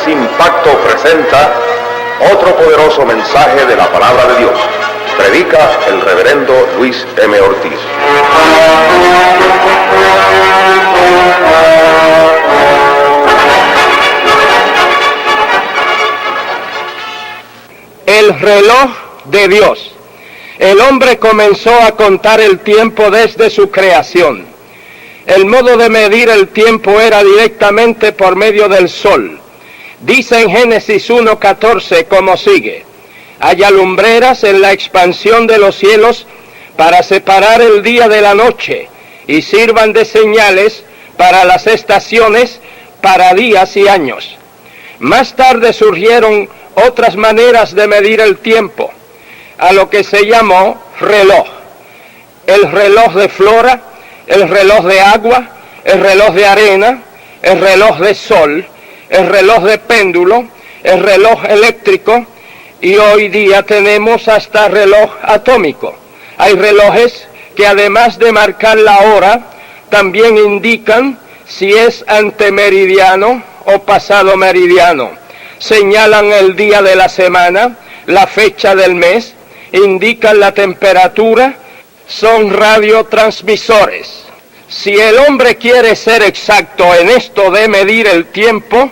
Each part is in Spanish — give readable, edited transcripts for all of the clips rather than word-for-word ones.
Iglesias Impacto presenta otro poderoso mensaje de la palabra de Dios. Predica el reverendo Luis M. Ortiz. El reloj de Dios. El hombre comenzó a contar el tiempo desde su creación. El modo de medir el tiempo era directamente por medio del sol. Dice en Génesis 1:14 como sigue: haya lumbreras en la expansión de los cielos para separar el día de la noche, y sirvan de señales para las estaciones, para días y años. Más tarde surgieron otras maneras de medir el tiempo, a lo que se llamó reloj. El reloj de flora, el reloj de agua, el reloj de arena, el reloj de sol, el reloj de péndulo, el reloj eléctrico, y hoy día tenemos hasta reloj atómico. Hay relojes que además de marcar la hora, también indican si es antemeridiano o pasado meridiano. Señalan el día de la semana, la fecha del mes, indican la temperatura, son radiotransmisores. Si el hombre quiere ser exacto en esto de medir el tiempo,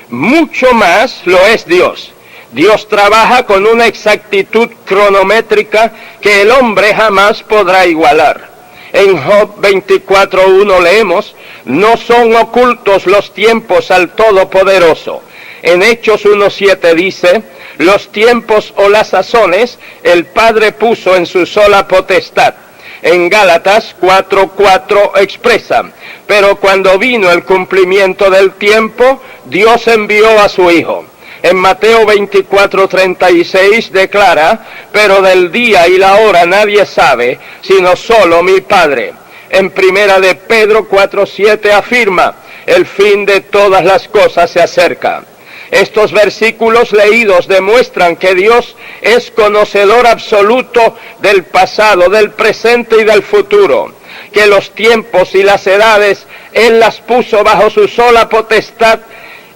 mucho más lo es Dios. Dios trabaja con una exactitud cronométrica que el hombre jamás podrá igualar. En Job 24:1 leemos: no son ocultos los tiempos al Todopoderoso. En Hechos 1:7 dice: los tiempos o las sazones el Padre puso en su sola potestad. En Gálatas 4:4 expresa: pero cuando vino el cumplimiento del tiempo, Dios envió a su Hijo. En Mateo 24:36 declara: pero del día y la hora nadie sabe, sino solo mi Padre. En Primera de Pedro 4:7 afirma: el fin de todas las cosas se acerca. Estos versículos leídos demuestran que Dios es conocedor absoluto del pasado, del presente y del futuro, que los tiempos y las edades Él las puso bajo su sola potestad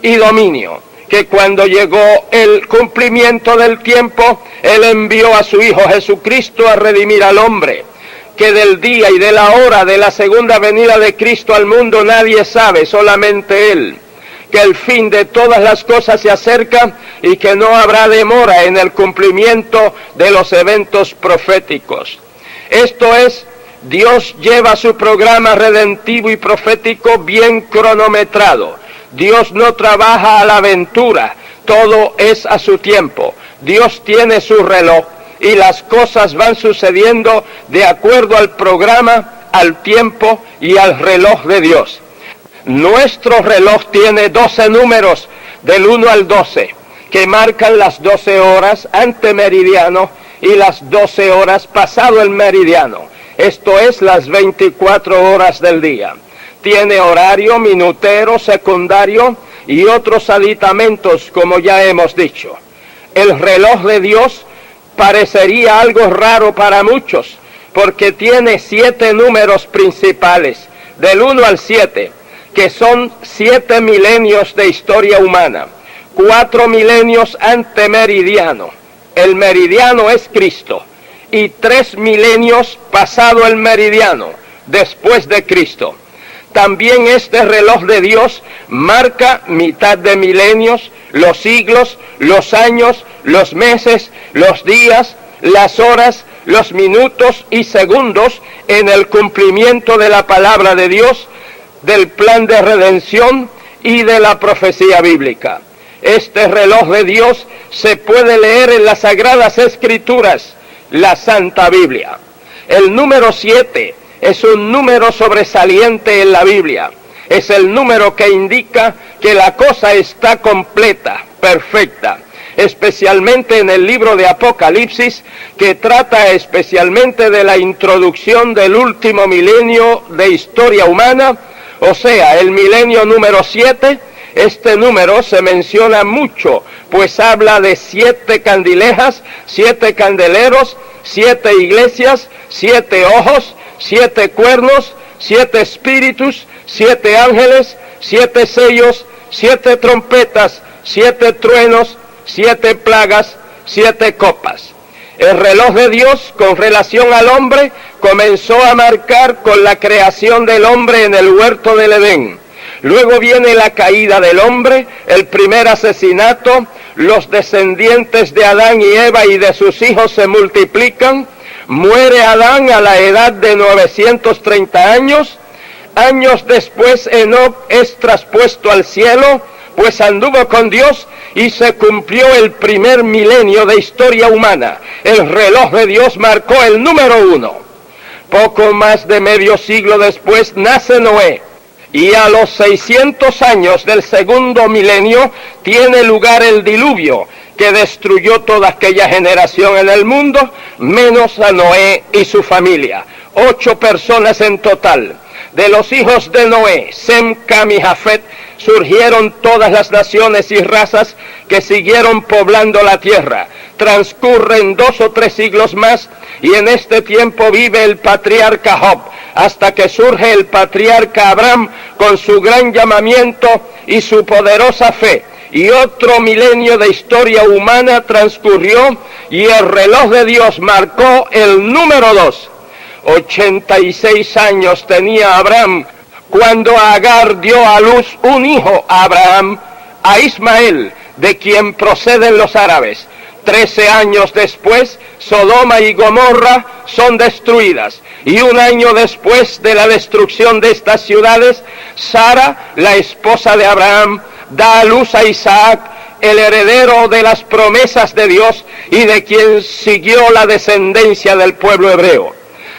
y dominio, que cuando llegó el cumplimiento del tiempo, Él envió a su Hijo Jesucristo a redimir al hombre, que del día y de la hora de la segunda venida de Cristo al mundo nadie sabe, solamente Él, que el fin de todas las cosas se acerca y que no habrá demora en el cumplimiento de los eventos proféticos. Esto es, Dios lleva su programa redentivo y profético bien cronometrado. Dios no trabaja a la aventura, todo es a su tiempo. Dios tiene su reloj y las cosas van sucediendo de acuerdo al programa, al tiempo y al reloj de Dios. Nuestro reloj tiene 12 números del 1 al 12, que marcan las 12 horas antemeridiano y las 12 horas pasado el meridiano. Esto es las 24 horas del día. Tiene horario, minutero, secundario y otros aditamentos, como ya hemos dicho. El reloj de Dios parecería algo raro para muchos, porque tiene 7 números principales, del 1 al 7, que son 7 milenios de historia humana, 4 milenios antemeridiano, el meridiano es Cristo, y 3 milenios pasado el meridiano, después de Cristo. También este reloj de Dios marca mitad de milenios, los siglos, los años, los meses, los días, las horas, los minutos y segundos en el cumplimiento de la palabra de Dios, del plan de redención y de la profecía bíblica. Este reloj de Dios se puede leer en las Sagradas Escrituras, la Santa Biblia. El número 7 es un número sobresaliente en la Biblia. Es el número que indica que la cosa está completa, perfecta. Especialmente en el libro de Apocalipsis, que trata especialmente de la introducción del último milenio de historia humana, o sea, el milenio número 7. Este número se menciona mucho, pues habla de 7 candilejas, 7 candeleros, 7 iglesias, 7 ojos, 7 cuernos, 7 espíritus, 7 ángeles, 7 sellos, 7 trompetas, 7 truenos, 7 plagas, 7 copas. El reloj de Dios con relación al hombre comenzó a marcar con la creación del hombre en el huerto del Edén. Luego viene la caída del hombre, el primer asesinato, los descendientes de Adán y Eva y de sus hijos se multiplican, muere Adán a la edad de 930 años, años después Enoc es traspuesto al cielo, pues anduvo con Dios y se cumplió el primer milenio de historia humana. El reloj de Dios marcó el número 1. Poco más de medio siglo después nace Noé. Y a los 600 años del segundo milenio tiene lugar el diluvio, que destruyó toda aquella generación en el mundo, menos a Noé y su familia. 8 personas en total. De los hijos de Noé, Sem, Cam y Jafet, surgieron todas las naciones y razas que siguieron poblando la tierra. Transcurren 2 o 3 siglos más y en este tiempo vive el patriarca Job, hasta que surge el patriarca Abraham con su gran llamamiento y su poderosa fe. Y otro milenio de historia humana transcurrió y el reloj de Dios marcó el número 2. 86 años tenía Abraham cuando Agar dio a luz un hijo a Abraham, a Ismael, de quien proceden los árabes. 13 años después, Sodoma y Gomorra son destruidas. Y un año después de la destrucción de estas ciudades, Sara, la esposa de Abraham, da a luz a Isaac, el heredero de las promesas de Dios y de quien siguió la descendencia del pueblo hebreo.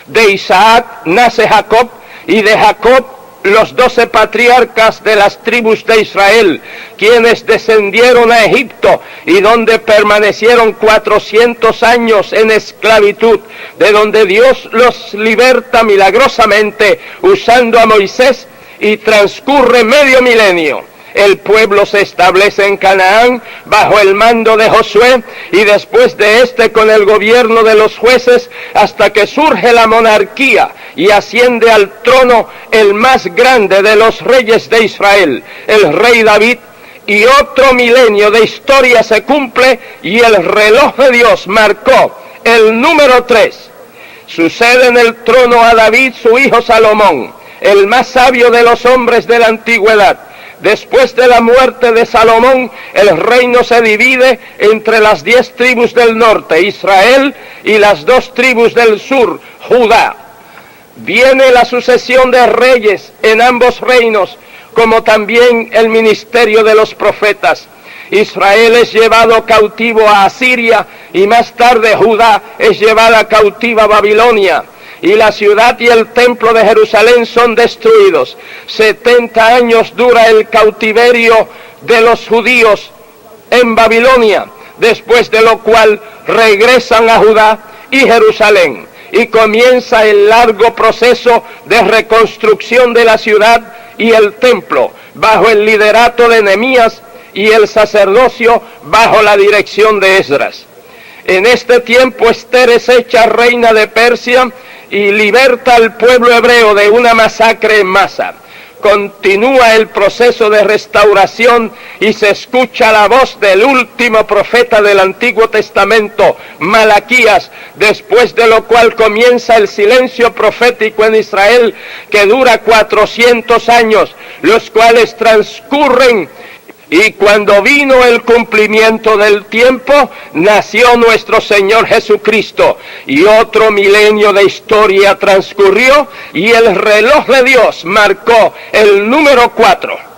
De Isaac nace Jacob y de Jacob los 12 patriarcas de las tribus de Israel, quienes descendieron a Egipto y donde permanecieron 400 años en esclavitud, de donde Dios los liberta milagrosamente usando a Moisés y transcurre medio milenio. El pueblo se establece en Canaán bajo el mando de Josué y después de este con el gobierno de los jueces hasta que surge la monarquía y asciende al trono el más grande de los reyes de Israel, el rey David, y otro milenio de historia se cumple y el reloj de Dios marcó el número 3. Sucede en el trono a David su hijo Salomón, el más sabio de los hombres de la antigüedad. Después de la muerte de Salomón, el reino se divide entre las 10 tribus del norte, Israel, y las 2 tribus del sur, Judá. Viene la sucesión de reyes en ambos reinos, como también el ministerio de los profetas. Israel es llevado cautivo a Asiria y más tarde Judá es llevada cautiva a Babilonia. Y la ciudad y el templo de Jerusalén son destruidos. 70 años dura el cautiverio de los judíos en Babilonia, después de lo cual regresan a Judá y Jerusalén. Y comienza el largo proceso de reconstrucción de la ciudad y el templo, bajo el liderato de Nehemías y el sacerdocio bajo la dirección de Esdras. En este tiempo Ester es hecha reina de Persia y liberta al pueblo hebreo de una masacre en masa. Continúa el proceso de restauración y se escucha la voz del último profeta del Antiguo Testamento, Malaquías, después de lo cual comienza el silencio profético en Israel que dura 400 años, los cuales transcurren. Y cuando vino el cumplimiento del tiempo, nació nuestro Señor Jesucristo, y otro milenio de historia transcurrió, y el reloj de Dios marcó el número 4.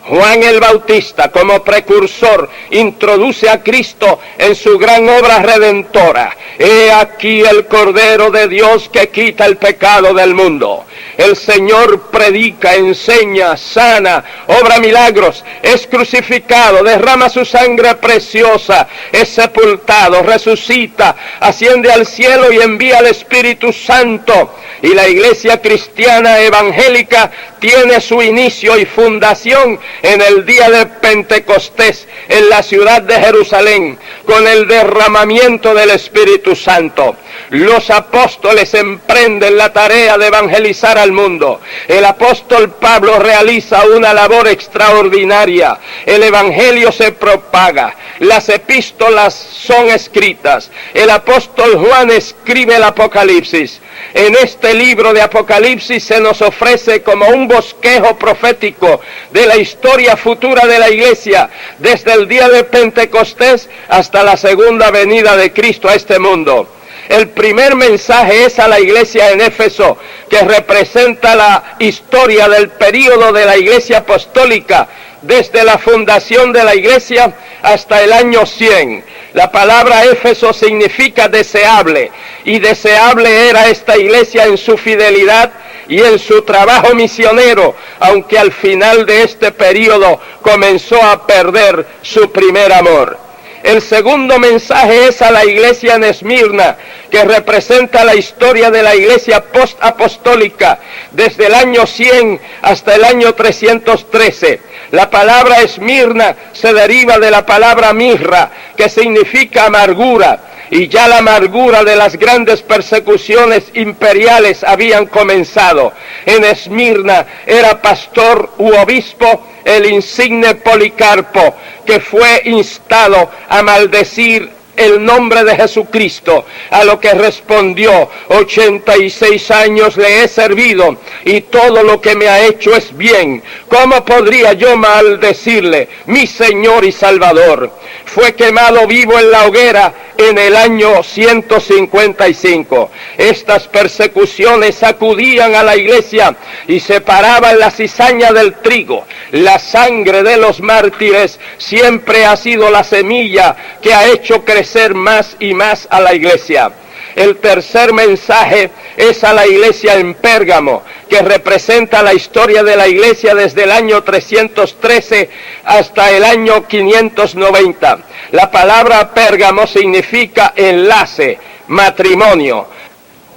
Juan el Bautista, como precursor, introduce a Cristo en su gran obra redentora. He aquí el Cordero de Dios que quita el pecado del mundo. El Señor predica, enseña, sana, obra milagros, es crucificado, derrama su sangre preciosa, es sepultado, resucita, asciende al cielo y envía al Espíritu Santo. Y la iglesia cristiana evangélica tiene su inicio y fundación en el día de Pentecostés, en la ciudad de Jerusalén, con el derramamiento del Espíritu Santo. los apóstoles emprenden la tarea de evangelizar al mundo. El apóstol Pablo realiza una labor extraordinaria. El evangelio se propaga, las epístolas son escritas. El apóstol Juan escribe el Apocalipsis. En este libro de Apocalipsis se nos ofrece como un bosquejo profético de la historia futura de la iglesia, desde el día de Pentecostés hasta la segunda venida de Cristo a este mundo. El primer mensaje es a la iglesia en Éfeso, que representa la historia del período de la iglesia apostólica, desde la fundación de la iglesia hasta el año 100. La palabra Éfeso significa deseable, y deseable era esta iglesia en su fidelidad y en su trabajo misionero, aunque al final de este período comenzó a perder su primer amor. El segundo mensaje es a la iglesia en Esmirna, que representa la historia de la iglesia post-apostólica, desde el año 100 hasta el año 313. La palabra Esmirna se deriva de la palabra mirra, que significa amargura, y ya la amargura de las grandes persecuciones imperiales habían comenzado. En Esmirna era pastor u obispo el insigne Policarpo, que fue instado a maldecir el nombre de Jesucristo, a lo que respondió: 86 años le he servido y todo lo que me ha hecho es bien. ¿Cómo podría yo maldecirle, mi Señor y Salvador? Fue quemado vivo en la hoguera en el año 155. Estas persecuciones sacudían a la iglesia y separaban la cizaña del trigo. La sangre de los mártires siempre ha sido la semilla que ha hecho crecer más y más a la iglesia. El tercer mensaje es a la iglesia en Pérgamo, que representa la historia de la iglesia desde el año 313 hasta el año 590. La palabra Pérgamo significa enlace, matrimonio.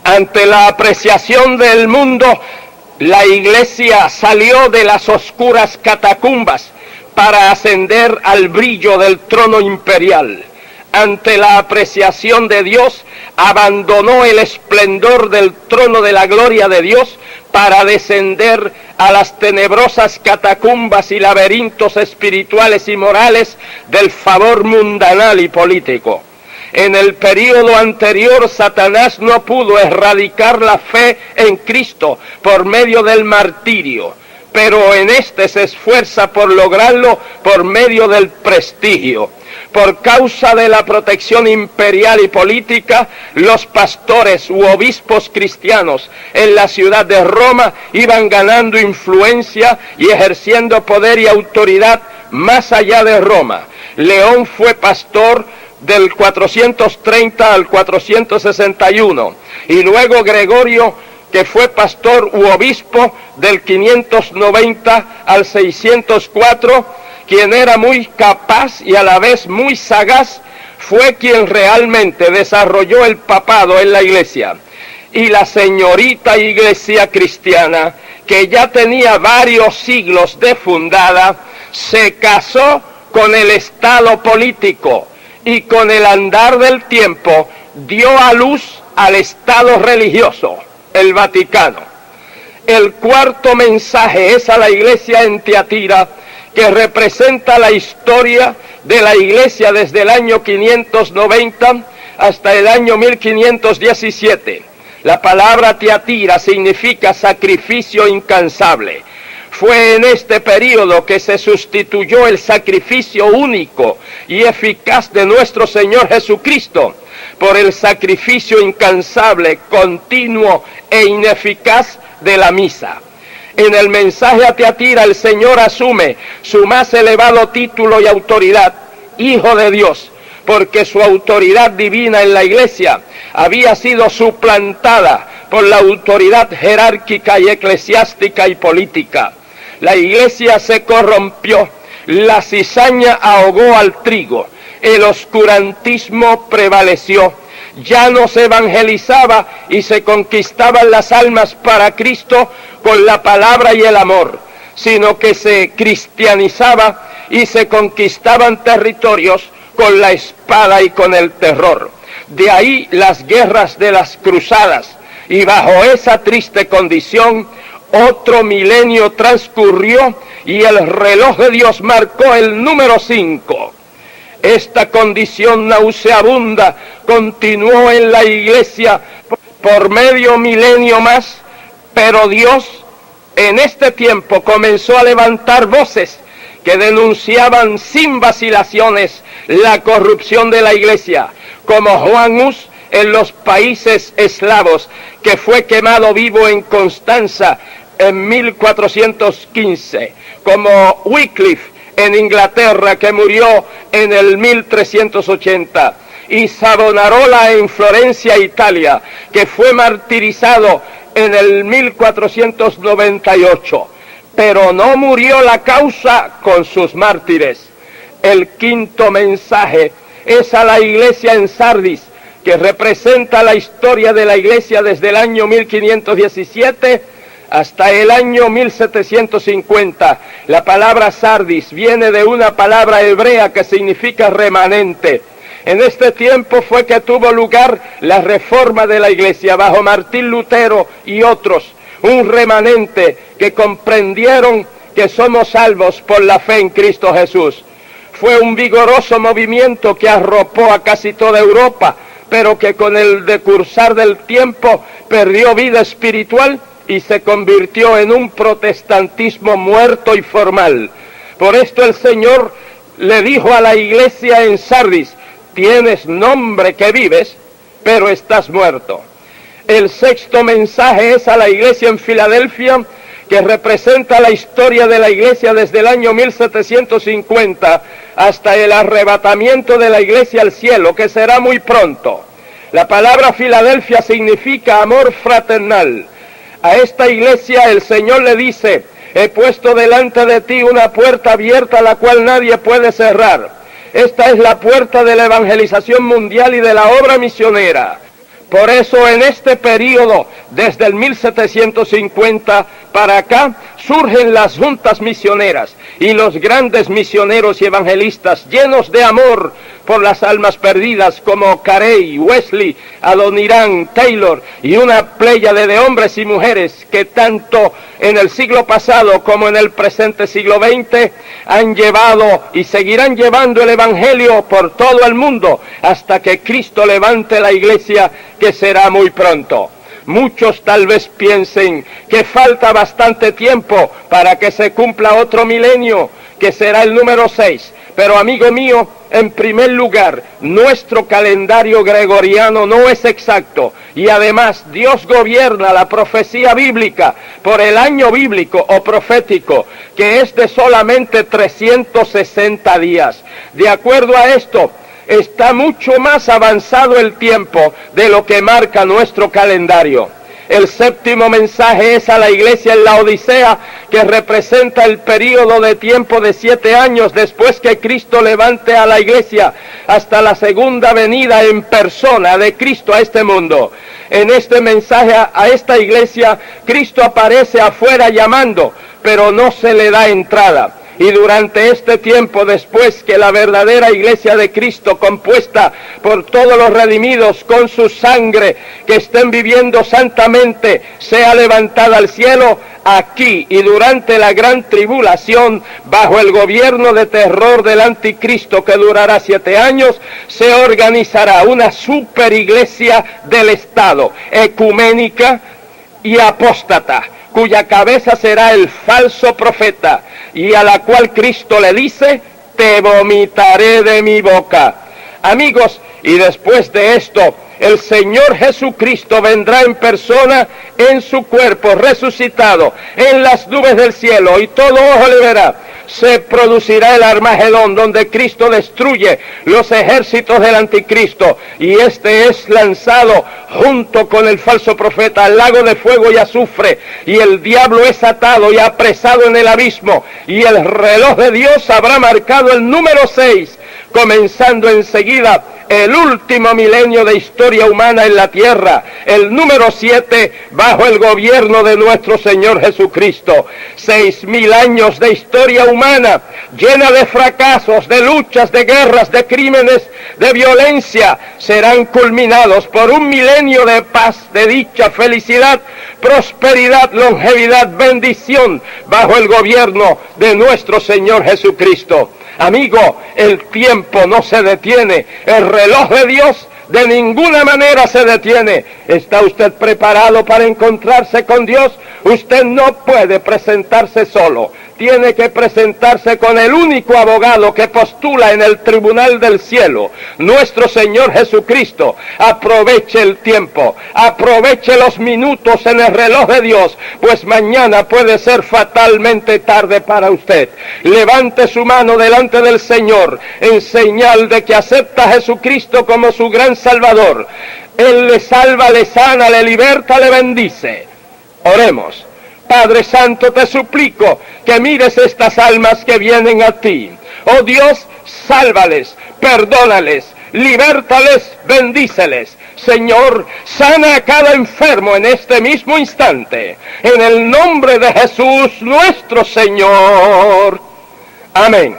Ante la apreciación del mundo, la iglesia salió de las oscuras catacumbas para ascender al brillo del trono imperial. Ante la apreciación de Dios, abandonó el esplendor del trono de la gloria de Dios para descender a las tenebrosas catacumbas y laberintos espirituales y morales del favor mundanal y político. En el período anterior, Satanás no pudo erradicar la fe en Cristo por medio del martirio, pero en este se esfuerza por lograrlo por medio del prestigio. Por causa de la protección imperial y política, los pastores u obispos cristianos en la ciudad de Roma iban ganando influencia y ejerciendo poder y autoridad más allá de Roma. León fue pastor del 430 al 461, y luego Gregorio, que fue pastor u obispo del 590 al 604, quien era muy capaz y a la vez muy sagaz, fue quien realmente desarrolló el papado en la iglesia. Y la señorita iglesia cristiana, que ya tenía varios siglos de fundada, se casó con el estado político y con el andar del tiempo dio a luz al estado religioso, el Vaticano. El cuarto mensaje es a la iglesia en Tiatira, que representa la historia de la iglesia desde el año 590 hasta el año 1517. La palabra Tiatira significa sacrificio incansable. Fue en este periodo que se sustituyó el sacrificio único y eficaz de nuestro Señor Jesucristo por el sacrificio incansable, continuo e ineficaz de la misa. En el mensaje a Tiatira, el Señor asume su más elevado título y autoridad, Hijo de Dios, porque su autoridad divina en la iglesia había sido suplantada por la autoridad jerárquica y eclesiástica y política. La iglesia se corrompió, la cizaña ahogó al trigo, el oscurantismo prevaleció. Ya no se evangelizaba y se conquistaban las almas para Cristo con la palabra y el amor, sino que se cristianizaba y se conquistaban territorios con la espada y con el terror. De ahí las guerras de las cruzadas. Y bajo esa triste condición, otro milenio transcurrió y el reloj de Dios marcó el número 5. Esta condición nauseabunda continuó en la iglesia por medio milenio más, pero Dios en este tiempo comenzó a levantar voces que denunciaban sin vacilaciones la corrupción de la iglesia, como Juan Hus en los países eslavos, que fue quemado vivo en Constanza en 1415, como Wycliffe en Inglaterra, que murió en el 1380, y Savonarola en Florencia, Italia, que fue martirizado en el 1498, pero no murió la causa con sus mártires. El quinto mensaje es a la iglesia en Sardis, que representa la historia de la iglesia desde el año 1517 hasta el año 1750. La palabra Sardis viene de una palabra hebrea que significa remanente. En este tiempo fue que tuvo lugar la reforma de la iglesia bajo Martín Lutero y otros, un remanente que comprendieron que somos salvos por la fe en Cristo Jesús. Fue un vigoroso movimiento que arropó a casi toda Europa, pero que con el decursar del tiempo perdió vida espiritual y se convirtió en un protestantismo muerto y formal. Por esto el Señor le dijo a la iglesia en Sardis: tienes nombre que vives, pero estás muerto. El sexto mensaje es a la iglesia en Filadelfia, que representa la historia de la iglesia desde el año 1750 hasta el arrebatamiento de la iglesia al cielo, que será muy pronto. La palabra Filadelfia significa amor fraternal. A esta iglesia el Señor le dice: he puesto delante de ti una puerta abierta, la cual nadie puede cerrar. Esta es la puerta de la evangelización mundial y de la obra misionera. Por eso en este periodo, desde el 1750 para acá, surgen las juntas misioneras y los grandes misioneros y evangelistas llenos de amor por las almas perdidas, como Carey, Wesley, Adoniram, Taylor y una pléyade de hombres y mujeres que tanto en el siglo pasado como en el presente siglo XX han llevado y seguirán llevando el evangelio por todo el mundo hasta que Cristo levante la iglesia, que será muy pronto. Muchos tal vez piensen que falta bastante tiempo para que se cumpla otro milenio, que será el número 6. Pero amigo mío, en primer lugar, nuestro calendario gregoriano no es exacto, y además Dios gobierna la profecía bíblica por el año bíblico o profético, que es de solamente 360 días. De acuerdo a esto, está mucho más avanzado el tiempo de lo que marca nuestro calendario. El séptimo mensaje es a la iglesia en la Odisea, que representa el período de tiempo de 7 años después que Cristo levante a la iglesia hasta la segunda venida en persona de Cristo a este mundo. En este mensaje a esta iglesia, Cristo aparece afuera llamando, pero no se le da entrada. Y durante este tiempo, después que la verdadera iglesia de Cristo, compuesta por todos los redimidos con su sangre, que estén viviendo santamente, sea levantada al cielo, aquí y durante la gran tribulación, bajo el gobierno de terror del anticristo que durará 7 años, se organizará una super iglesia del Estado, ecuménica y apóstata, cuya cabeza será el falso profeta, y a la cual Cristo le dice: te vomitaré de mi boca. Amigos, y después de esto, el Señor Jesucristo vendrá en persona, en su cuerpo resucitado, en las nubes del cielo, y todo ojo le verá. Se producirá el Armagedón, donde Cristo destruye los ejércitos del anticristo, y este es lanzado junto con el falso profeta al lago de fuego y azufre, y el diablo es atado y apresado en el abismo, y el reloj de Dios habrá marcado el número 6, comenzando enseguida el último milenio de historia humana en la tierra, el número 7, bajo el gobierno de nuestro Señor Jesucristo. 6.000 años de historia humana, llena de fracasos, de luchas, de guerras, de crímenes, de violencia, serán culminados por un milenio de paz, de dicha, felicidad, prosperidad, longevidad, bendición, bajo el gobierno de nuestro Señor Jesucristo. Amigo, el tiempo no se detiene, el reloj de Dios de ninguna manera se detiene. ¿Está usted preparado para encontrarse con Dios? Usted no puede presentarse solo. Tiene que presentarse con el único abogado que postula en el tribunal del cielo, nuestro Señor Jesucristo. Aproveche el tiempo, aproveche los minutos en el reloj de Dios, pues mañana puede ser fatalmente tarde para usted. Levante su mano delante del Señor en señal de que acepta a Jesucristo como su gran Salvador. Él le salva, le sana, le liberta, le bendice. Oremos. Padre Santo, te suplico que mires estas almas que vienen a ti. Oh Dios, sálvales, perdónales, libértales, bendíceles. Señor, sana a cada enfermo en este mismo instante. En el nombre de Jesús, nuestro Señor. Amén.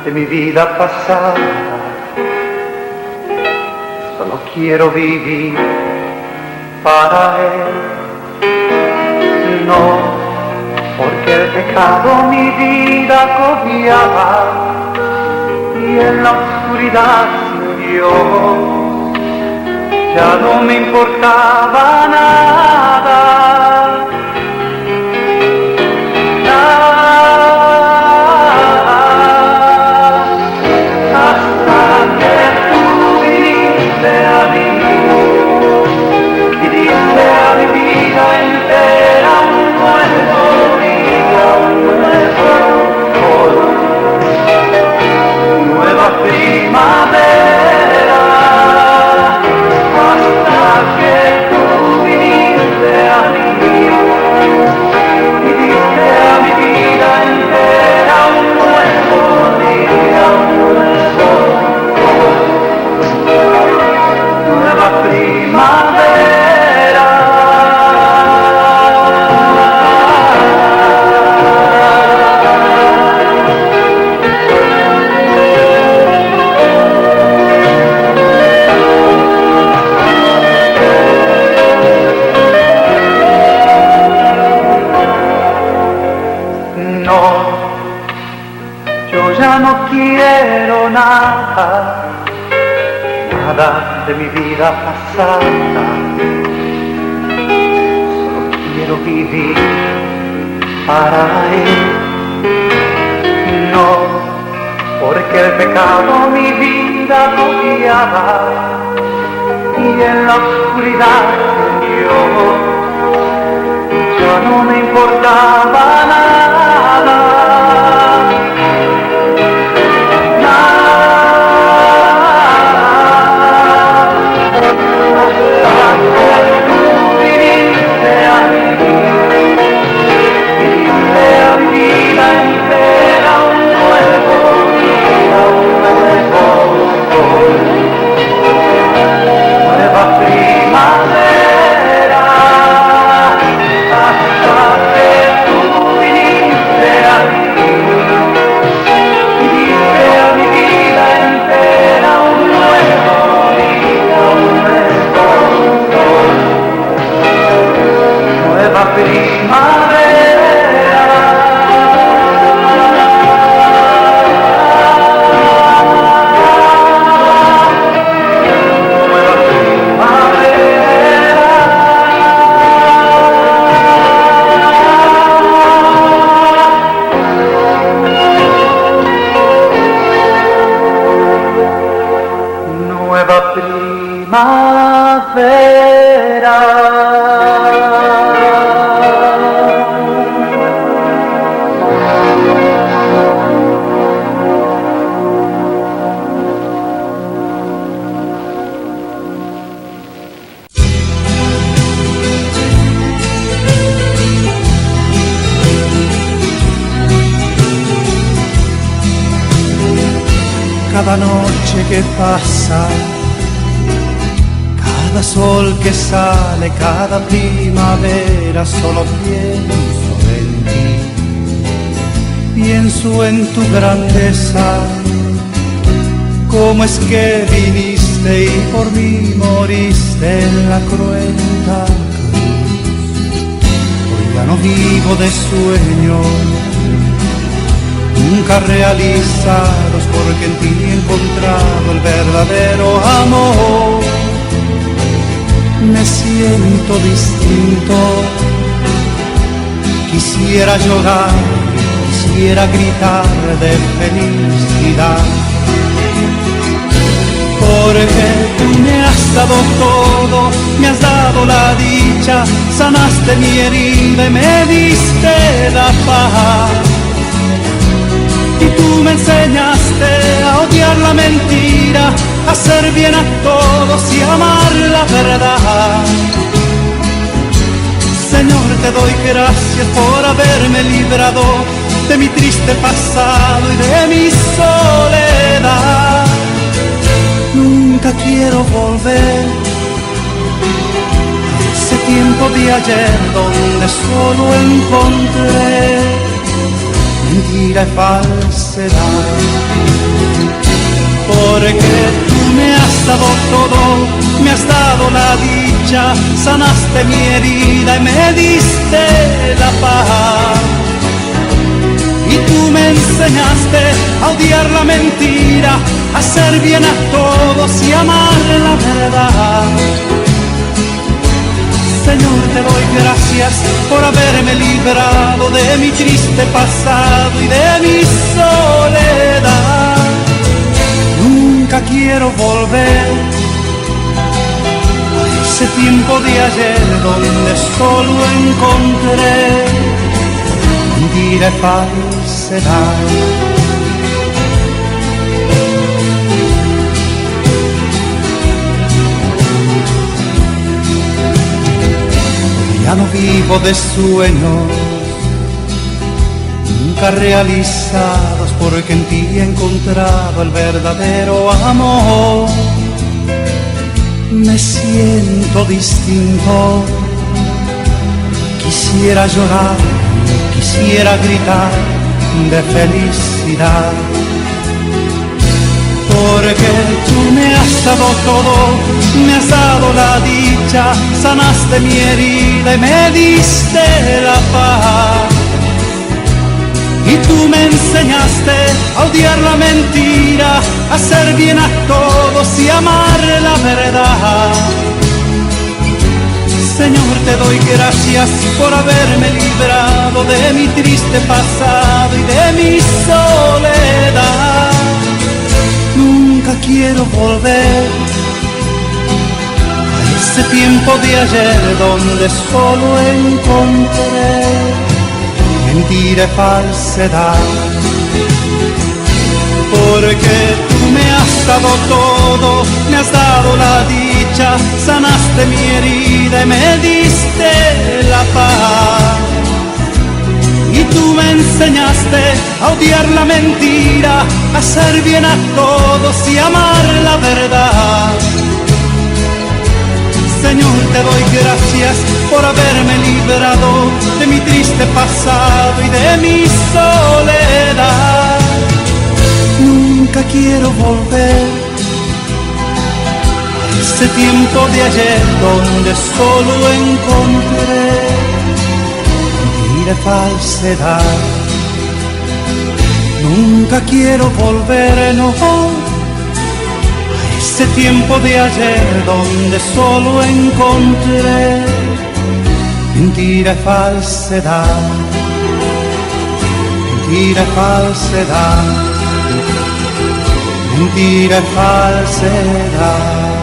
De mi vida pasada, solo quiero vivir para Él. No, porque el pecado mi vida cobiaba y en la oscuridad sin Dios ya no me importaba nada. Nada de mi vida pasada, solo quiero vivir para Él. No, porque el pecado mi vida cobiaba y en la oscuridad Dios ya no me importaba nada. Primavera, hasta que tú nueva Cada noche que pasa, cada sol que sale, cada primavera, solo pienso en ti. Pienso en tu grandeza, cómo es que viniste y por mí moriste en la cruenta cruz. Hoy ya no vivo de sueños, nunca realizados, porque en ti he encontrado el verdadero amor. Me siento distinto, quisiera llorar, quisiera gritar de felicidad, porque tú me has dado todo, me has dado la dicha, sanaste mi herida y me diste la paz. Y tú me enseñaste a odiar la mentira, a hacer bien a todos y amar la verdad. Señor, te doy gracias por haberme librado de mi triste pasado y de mi soledad. Nunca quiero volver a ese tiempo de ayer donde solo encontré mentira y falsedad, porque tú me has dado todo, me has dado la dicha, sanaste mi herida y me diste la paz. Y tú me enseñaste a odiar la mentira, a hacer bien a todos y amar la verdad. Señor, te doy gracias por haberme librado de mi triste pasado y de mi soledad. Nunca quiero volver a ese tiempo de ayer donde solo encontré mentira y falsedad. Ya no vivo de sueños, nunca realizados, porque en ti he encontrado el verdadero amor. Me siento distinto, quisiera llorar, quisiera gritar de felicidad, porque tú me has dado todo, me has dado la dicha, sanaste mi herida y me diste la paz. Y tú me enseñaste a odiar la mentira, a hacer bien a todos y amar la verdad. Señor, te doy gracias por haberme librado de mi triste pasado y de mi soledad. Nunca quiero volver a ese tiempo de ayer donde solo encontré mentira y falsedad, porque tú me has dado todo, me has dado la dicha, sanaste mi herida y me diste la paz. Y tú me enseñaste a odiar la mentira, a hacer bien a todos y amar la verdad. Señor, te doy gracias por haberme librado de mi triste pasado y de mi soledad. Nunca quiero volver a ese tiempo de ayer donde solo encontré mentira y falsedad. Nunca quiero volver, no, ese tiempo de ayer donde solo encontré mentira y falsedad, mentira y falsedad, mentira y falsedad.